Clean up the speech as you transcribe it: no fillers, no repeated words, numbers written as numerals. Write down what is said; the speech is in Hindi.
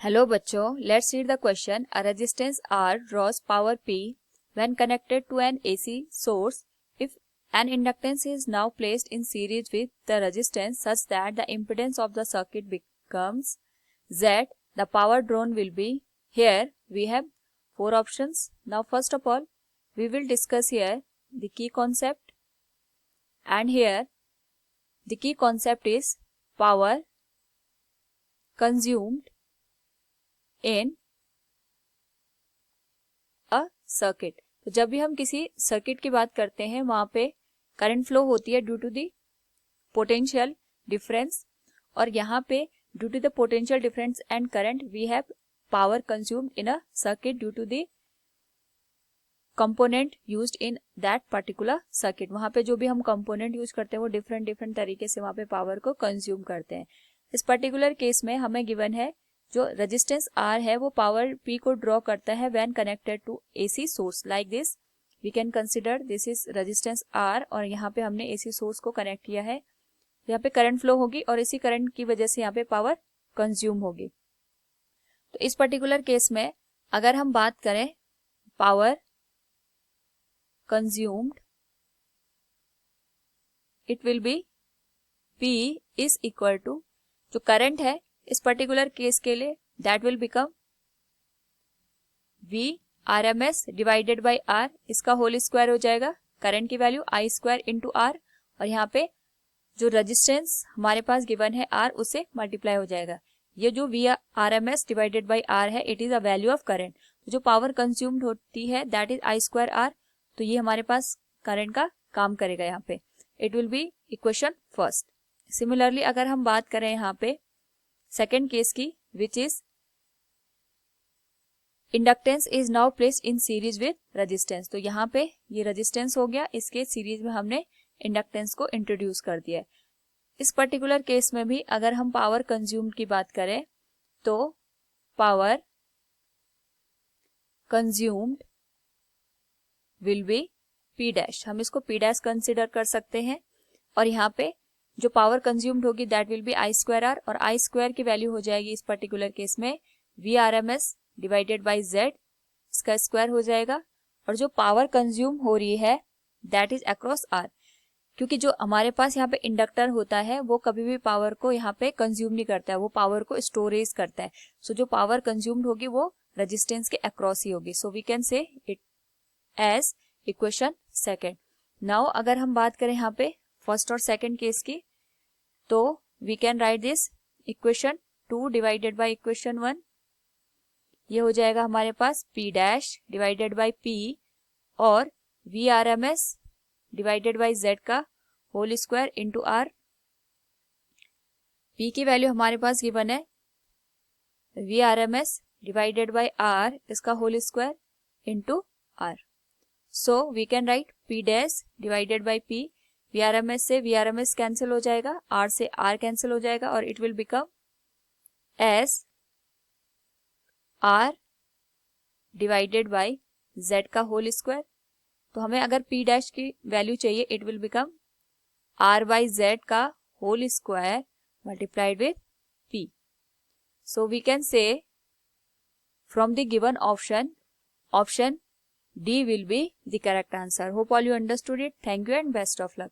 Hello बच्चों, let's read the question. A resistance R draws power P when connected to an AC source. If an inductance is now placed in series with the resistance such that the impedance of the circuit becomes Z, the power drawn will be. Here we have four options. Now first of all, we will discuss here the key concept, and here the key concept is power consumed in a circuit. तो जब भी हम किसी सर्किट की बात करते हैं वहां पे करंट फ्लो होती है due to the potential difference, और यहाँ पे due to the potential difference and current we have power consumed in a circuit due to the component used in that particular circuit. वहां पे जो भी हम कंपोनेंट यूज करते हैं वो डिफरेंट डिफरेंट तरीके से वहां पे पावर को कंज्यूम करते हैं। इस पर्टिकुलर केस में हमें गिवन है जो रेजिस्टेंस R है वो पावर P को ड्रॉ करता है when connected to AC source. Like this we can consider this is resistance R, और यहाँ पे हमने AC सोर्स को कनेक्ट किया है। यहाँ पे करंट फ्लो होगी और इसी करंट की वजह से यहाँ पे पावर कंज्यूम होगी। तो इस पर्टिकुलर केस में अगर हम बात करें power consumed, it will be P is equal to जो करंट है इस पर्टिकुलर केस के लिए that will become V RMS divided by R, इसका होल स्क्वायर हो जाएगा। करंट की value I square into R, और यहाँ पे जो रेजिस्टेंस हमारे पास गिवन है R उससे मल्टीप्लाई हो जाएगा। ये जो V RMS divided by R है it is a value of current. जो पावर कंज्यूम्ड होती है that is I square R, तो ये हमारे पास करंट का काम करेगा यहाँ पे। It will B equation first. Similarly अगर हम बात करें यहाँ पे सेकेंड केस की, which is inductance is now placed in series with resistance. तो यहाँ पे ये रेजिस्टेंस हो गया, इसके सीरीज में हमने इंडक्टेंस को इंट्रोड्यूस कर दिया है। इस पर्टिकुलर केस में भी अगर हम पावर कंज्यूम्ड की बात करें तो power consumed will be P dash, हम इसको P डैश कंसिडर कर सकते हैं। और यहाँ पे जो पावर कंज्यूम्ड होगी that will be I square R, और I स्क्वायर की वैल्यू हो जाएगी इस पर्टिकुलर केस में V RMS divided by Z, इसका स्क्वायर हो जाएगा। और जो पावर कंज्यूम हो रही है दैट इज अक्रॉस R, क्योंकि जो हमारे पास यहाँ पे इंडक्टर होता है वो कभी भी पावर को यहाँ पे कंज्यूम नहीं करता है, वो पावर को स्टोरेज करता है। सो जो पावर कंज्यूम्ड होगी वो रेजिस्टेंस के अक्रॉस ही होगी। So we can say it as equation second. Now अगर हम बात करें यहाँ पे फर्स्ट और सेकेंड केस की, तो we can write this equation 2 divided by equation 1। ये हो जाएगा हमारे पास P dash divided by P और V RMS divided by Z का whole square into R। P की वैल्यू हमारे पास गिवन है V RMS divided by R, इसका whole square into R। So we can write P dash divided by P, VRMS से VRMS कैंसिल हो जाएगा, R से R कैंसिल हो जाएगा, और it will become S R divided by Z का होल स्क्वायर। तो हमें अगर P डैश की वैल्यू चाहिए it will become R by Z का whole square multiplied with P। So we can say from the given option D will be the correct answer. Hope all you understood it. Thank you and best of luck.